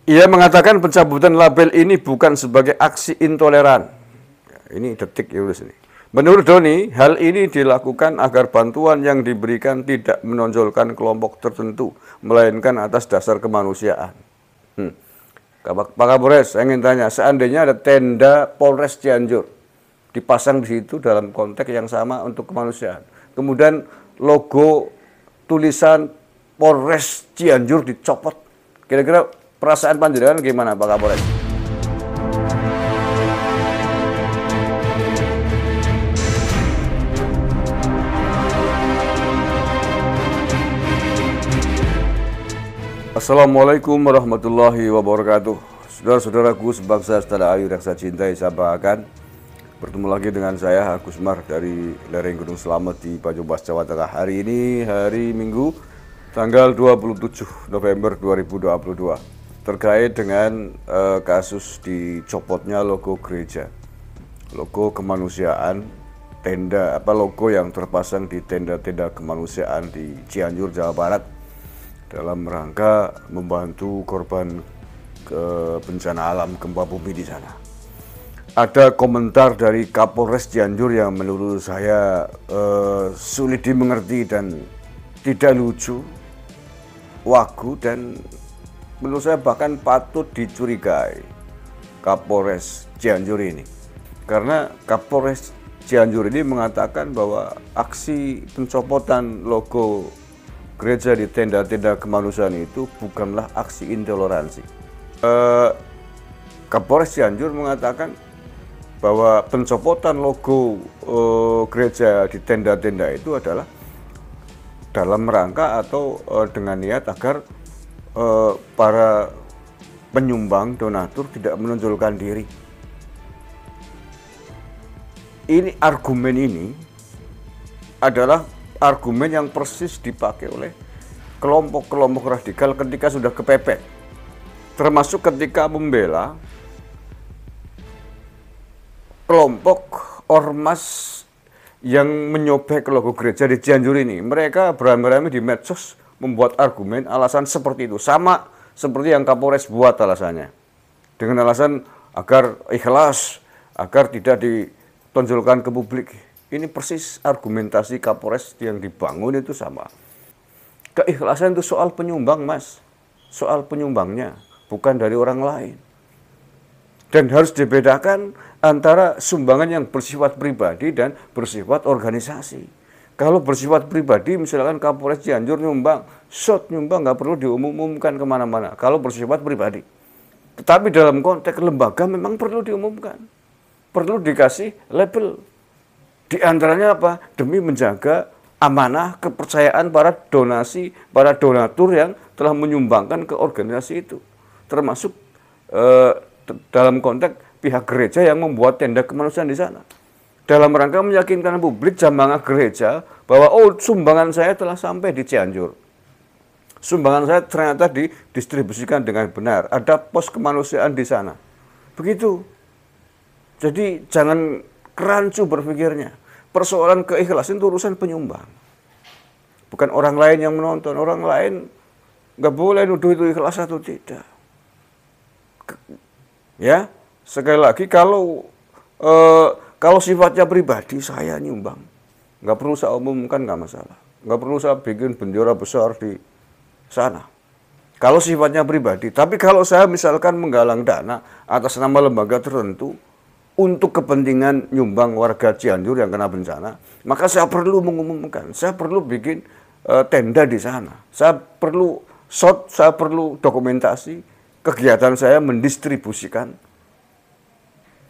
Ia mengatakan pencabutan label ini bukan sebagai aksi intoleran. Ini Detik Yunus ini. Menurut Doni, hal ini dilakukan agar bantuan yang diberikan tidak menonjolkan kelompok tertentu, melainkan atas dasar kemanusiaan. Pak Kapolres, saya ingin tanya, seandainya ada tenda Polres Cianjur, dipasang di situ dalam konteks yang sama untuk kemanusiaan. Kemudian logo tulisan Polres Cianjur dicopot. Kira-kira perasaan panjenengan gimana Pak Kapolres? Assalamualaikum warahmatullahi wabarakatuh. Saudara-saudaraku sebangsa setanah air yang saya cintai, saya banggakan. Bertemu lagi dengan saya Agus Mar dari lereng Gunung Slamet di Banyumas, Jawa Tengah. Hari ini hari Minggu tanggal 27 November 2022 terkait dengan kasus dicopotnya logo gereja, logo kemanusiaan, logo yang terpasang di tenda-tenda kemanusiaan di Cianjur, Jawa Barat dalam rangka membantu korban bencana alam gempa bumi di sana. Ada komentar dari Kapolres Cianjur yang menurut saya sulit dimengerti dan tidak lucu, wagu, dan menurut saya bahkan patut dicurigai Kapolres Cianjur ini. Karena Kapolres Cianjur ini mengatakan bahwa aksi pencopotan logo gereja di tenda-tenda kemanusiaan itu bukanlah aksi intoleransi. Kapolres Cianjur mengatakan bahwa pencopotan logo gereja di tenda-tenda itu adalah dalam rangka atau dengan niat agar para penyumbang donatur tidak menonjolkan diri. Argumen ini adalah argumen yang persis dipakai oleh kelompok-kelompok radikal ketika sudah kepepet, termasuk ketika membela kelompok ormas yang menyobek logo gereja di Cianjur ini. Mereka beramai-ramai di medsos membuat argumen alasan seperti itu, sama seperti yang Kapolres buat alasannya, dengan alasan agar ikhlas, agar tidak ditonjolkan ke publik. Ini persis argumentasi Kapolres yang dibangun itu sama. Keikhlasan itu soal penyumbang, Mas. Soal penyumbangnya, bukan dari orang lain. Dan harus dibedakan antara sumbangan yang bersifat pribadi dan bersifat organisasi. Kalau bersifat pribadi, misalkan Kapolres Cianjur nyumbang, nyumbang nggak perlu diumumkan kemana-mana. Kalau bersifat pribadi. Tetapi dalam konteks lembaga memang perlu diumumkan. Perlu dikasih label. Di antaranya apa? Demi menjaga amanah kepercayaan para donatur yang telah menyumbangkan ke organisasi itu. Termasuk dalam konteks pihak gereja yang membuat tenda kemanusiaan di sana. Dalam rangka meyakinkan publik jamaah gereja bahwa sumbangan saya telah sampai di Cianjur. Sumbangan saya ternyata didistribusikan dengan benar. Ada pos kemanusiaan di sana. Begitu. Jadi jangan rancu berpikirnya. Persoalan keikhlasan itu urusan penyumbang. Bukan orang lain yang menonton. Orang lain nggak boleh nuduh itu ikhlas atau tidak. Ya, sekali lagi kalau sifatnya pribadi, saya nyumbang, nggak perlu saya umumkan, nggak masalah. Nggak perlu saya bikin bendera besar di sana. Kalau sifatnya pribadi. Tapi kalau saya misalkan menggalang dana atas nama lembaga tertentu untuk kepentingan nyumbang warga Cianjur yang kena bencana, maka saya perlu mengumumkan, saya perlu bikin tenda di sana, saya perlu saya perlu dokumentasi kegiatan saya mendistribusikan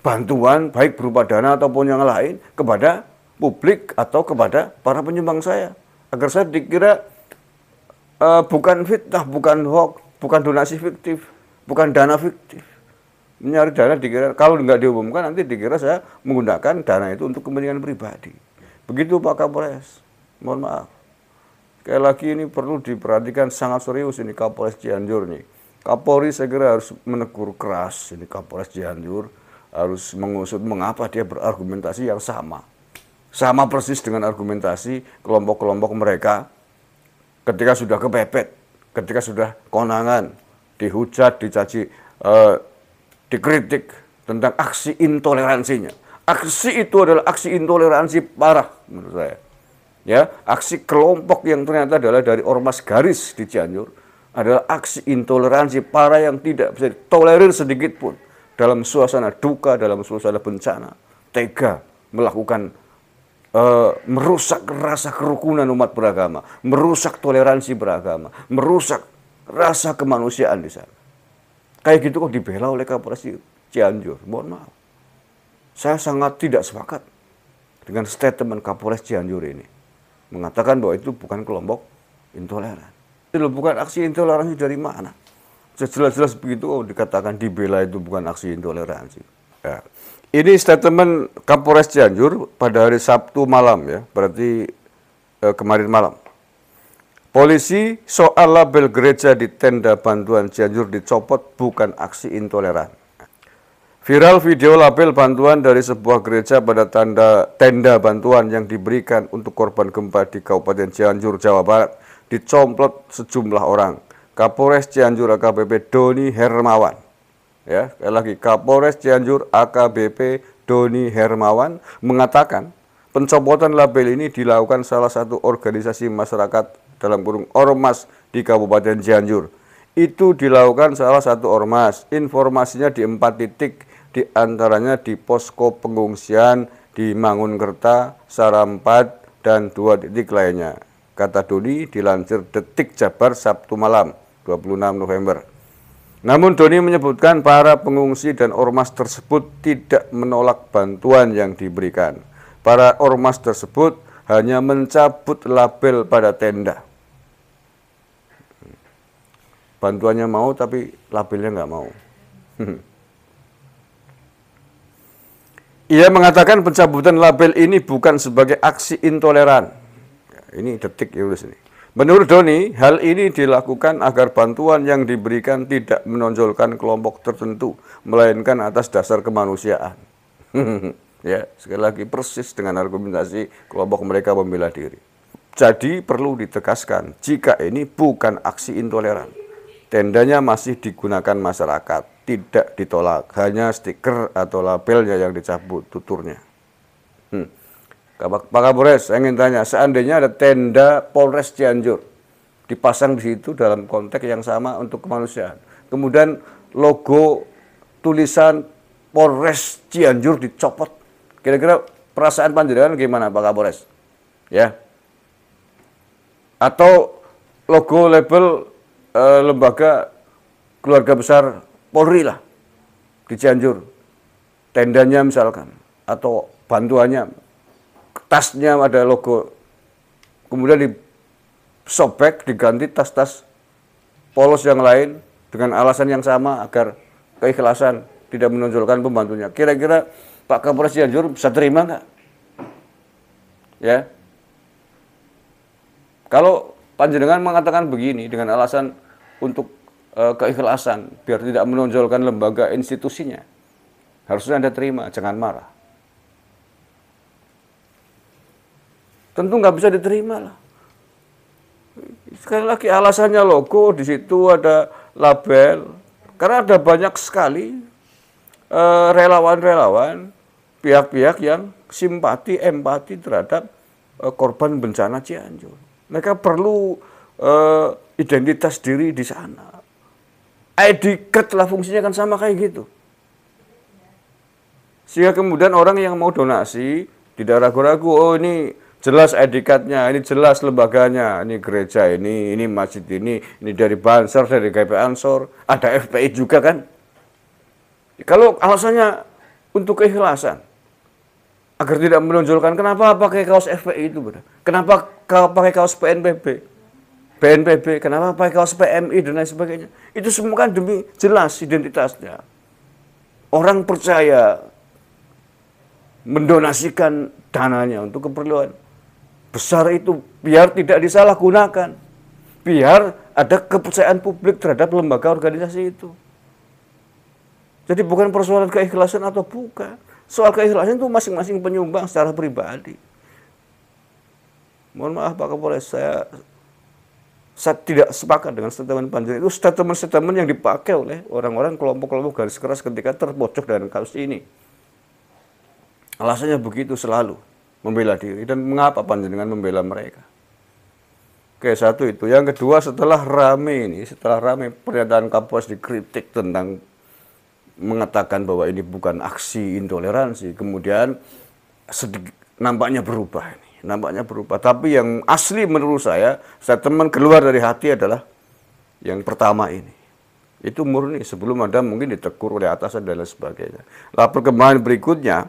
bantuan baik berupa dana ataupun yang lain kepada publik atau kepada para penyumbang saya, agar saya dikira bukan fitnah, bukan hoax, bukan donasi fiktif, bukan dana fiktif. Mencari dana dikira, kalau nggak diumumkan nanti dikira saya menggunakan dana itu untuk kepentingan pribadi. Begitu Pak Kapolres. Mohon maaf. Sekali lagi ini perlu diperhatikan sangat serius ini Kapolres Cianjur nih. Kapolri saya kira harus menegur keras ini Kapolres Cianjur, harus mengusut mengapa dia berargumentasi yang sama. Sama persis dengan argumentasi kelompok-kelompok mereka ketika sudah kepepet, ketika sudah konangan, dihujat, dicaci, dikritik tentang aksi intoleransinya. Aksi itu adalah aksi intoleransi parah menurut saya. Ya, aksi kelompok yang ternyata adalah dari ormas garis di Cianjur adalah aksi intoleransi parah yang tidak bisa ditolerir sedikit pun dalam suasana duka, dalam suasana bencana. Tega melakukan merusak rasa kerukunan umat beragama, merusak toleransi beragama, merusak rasa kemanusiaan di sana. Kayak gitu kok dibela oleh Kapolres Cianjur. Mohon maaf. Saya sangat tidak sepakat dengan statement Kapolres Cianjur ini. Mengatakan bahwa itu bukan kelompok intoleran. Itu bukan aksi intoleransi dari mana? Jelas-jelas begitu dikatakan dibela itu bukan aksi intoleransi. Ya. Ini statement Kapolres Cianjur pada hari Sabtu malam ya, berarti kemarin malam. Polisi soal label gereja di tenda bantuan Cianjur dicopot bukan aksi intoleran. Viral video label bantuan dari sebuah gereja pada tenda bantuan yang diberikan untuk korban gempa di Kabupaten Cianjur, Jawa Barat, dicomplot sejumlah orang. Kapolres Cianjur AKBP Doni Hermawan. Ya, sekali lagi Kapolres Cianjur AKBP Doni Hermawan mengatakan pencopotan label ini dilakukan salah satu organisasi masyarakat dalam kurung ormas di Kabupaten Cianjur. Itu dilakukan salah satu ormas. Informasinya di 4 titik. Di antaranya di posko pengungsian di Mangunkerta, Sarampat, dan 2 titik lainnya. Kata Doni dilansir Detik Jabar Sabtu malam 26 November. Namun Doni menyebutkan para pengungsi dan ormas tersebut tidak menolak bantuan yang diberikan. Para ormas tersebut hanya mencabut label pada tenda. Bantuannya mau tapi labelnya nggak mau. Ia mengatakan pencabutan label ini bukan sebagai aksi intoleran. Ini Detik ya ini. Menurut Doni, hal ini dilakukan agar bantuan yang diberikan tidak menonjolkan kelompok tertentu, melainkan atas dasar kemanusiaan. Ya, sekali lagi persis dengan argumentasi kelompok mereka membela diri. Jadi perlu ditegaskan, jika ini bukan aksi intoleran. Tendanya masih digunakan masyarakat, tidak ditolak, hanya stiker atau labelnya yang dicabut tuturnya. Pak Kapolres, saya ingin tanya, seandainya ada tenda Polres Cianjur dipasang di situ dalam konteks yang sama untuk kemanusiaan, kemudian logo tulisan Polres Cianjur dicopot, kira-kira perasaan panjenengan gimana Pak Kapolres? Ya, atau logo label lembaga keluarga besar Polri lah di Cianjur, tendanya misalkan, atau bantuannya, tasnya ada logo, kemudian disobek, diganti tas-tas polos yang lain dengan alasan yang sama agar keikhlasan tidak menonjolkan pembantunya. Kira-kira Pak Kapolres Cianjur bisa terima nggak? Ya, kalau panjenengan mengatakan begini dengan alasan untuk keikhlasan, biar tidak menonjolkan lembaga institusinya, harusnya Anda terima, jangan marah. Tentu nggak bisa diterima lah. Sekali lagi alasannya logo, di situ ada label, karena ada banyak sekali relawan-relawan, pihak-pihak yang simpati, empati terhadap korban bencana Cianjur. Mereka perlu identitas diri di sana. ID card lah fungsinya kan sama kayak gitu. Sehingga kemudian orang yang mau donasi tidak ragu-ragu, oh ini jelas ID card-nya, ini jelas lembaganya, ini gereja ini masjid ini dari Banser, dari GP Ansor, ada FPI juga kan. Kalau alasannya untuk keikhlasan, agar tidak menonjolkan, kenapa pakai kaos FPI itu? Kenapa pakai kaos BNPB, kenapa pakai kaos PMI dan lain sebagainya? Itu semua kan demi jelas identitasnya. Orang percaya mendonasikan dananya untuk keperluan besar itu biar tidak disalahgunakan, biar ada kepercayaan publik terhadap lembaga organisasi itu. Jadi bukan persoalan keikhlasan atau bukan. Soal keikhlasan itu masing-masing penyumbang secara pribadi. Mohon maaf Pak Kapolres, saya Saya tidak sepakat dengan statement Panjaitan. Itu statement-statement yang dipakai oleh orang-orang kelompok-kelompok garis keras ketika terpojok dalam kasus ini. Alasannya begitu selalu, membela diri. Dan mengapa Panjenengan membela mereka? Oke, satu itu. Yang kedua, setelah rame pernyataan Kapolres dikritik tentang mengatakan bahwa ini bukan aksi intoleransi, kemudian nampaknya berubah ini. Nampaknya berubah. Tapi yang asli menurut saya, statement keluar dari hati adalah yang pertama ini. Itu murni, sebelum ada mungkin ditegur oleh atasan dan lain sebagainya. Lah perkembangan berikutnya,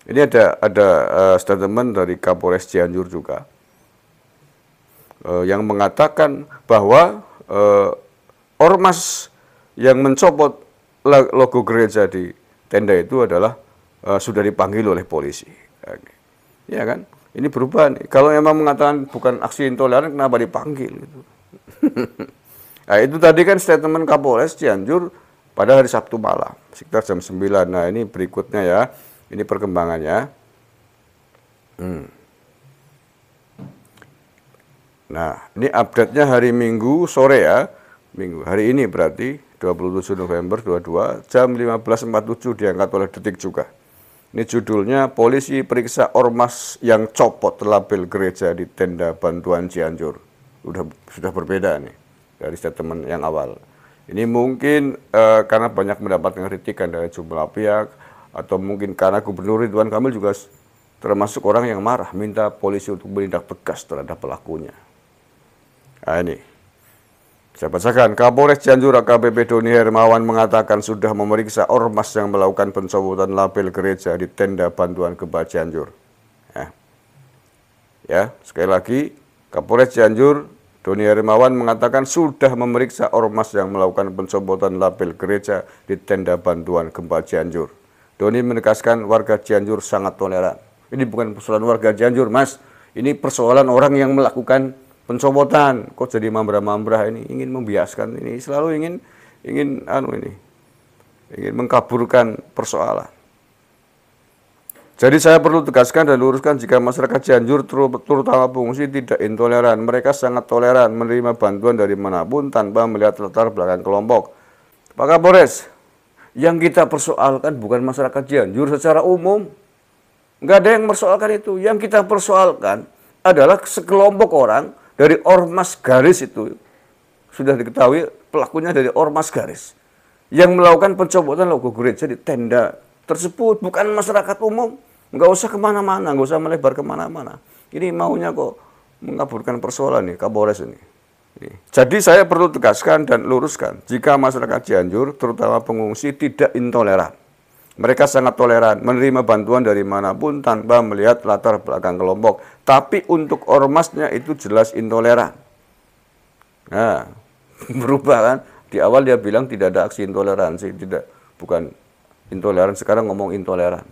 ini ada statement dari Kapolres Cianjur juga, yang mengatakan bahwa ormas yang mencopot logo gereja di tenda itu adalah sudah dipanggil oleh polisi. Ya kan? Ini berubah nih. Kalau memang mengatakan bukan aksi intoleran, kenapa dipanggil? Gitu. Nah, itu tadi kan statement Kapolres Cianjur pada hari Sabtu malam, sekitar jam 9. Nah, ini berikutnya ya. Ini perkembangannya. Nah, ini update-nya hari Minggu sore ya. Minggu. Hari ini berarti 27 November 22 jam 15.47 diangkat oleh Detik juga. Ini judulnya, polisi periksa ormas yang copot label gereja di tenda bantuan Cianjur. Sudah berbeda nih dari statement yang awal. Ini mungkin karena banyak mendapatkan kritikan dari jumlah pihak, atau mungkin karena Gubernur Ridwan Kamil juga termasuk orang yang marah, minta polisi untuk menindak tegas terhadap pelakunya. Nah ini, saya bacakan. Kapolres Cianjur AKBP Doni Hermawan mengatakan sudah memeriksa ormas yang melakukan pencopotan label gereja di tenda bantuan gempa Cianjur. Ya, sekali lagi, Kapolres Cianjur Doni Hermawan mengatakan sudah memeriksa ormas yang melakukan pencopotan label gereja di tenda bantuan gempa Cianjur. Doni menegaskan warga Cianjur sangat toleran. Ini bukan persoalan warga Cianjur, Mas. Ini persoalan orang yang melakukan pencopotan. Kok jadi mambrah-mambrah ini, ingin membiaskan ini, selalu ingin mengkaburkan persoalan. Jadi saya perlu tegaskan dan luruskan, jika masyarakat Cianjur terutama pengungsi tidak intoleran. Mereka sangat toleran menerima bantuan dari manapun tanpa melihat latar belakang kelompok. Pak Kapolres, yang kita persoalkan bukan masyarakat Cianjur secara umum. Nggak ada yang mempersoalkan itu. Yang kita persoalkan adalah sekelompok orang dari ormas garis itu. Sudah diketahui pelakunya dari ormas garis yang melakukan pencopotan logo gereja di tenda tersebut, bukan masyarakat umum. Nggak usah kemana-mana, nggak usah melebar kemana-mana. Ini maunya kok mengaburkan persoalan nih Kapolres ini. Jadi saya perlu tegaskan dan luruskan, jika masyarakat Cianjur, terutama pengungsi, tidak intoleran. Mereka sangat toleran, menerima bantuan dari manapun tanpa melihat latar belakang kelompok. Tapi untuk ormasnya itu jelas intoleran. Nah, berubah kan? Di awal dia bilang tidak ada aksi intoleransi, bukan intoleran, sekarang ngomong intoleran.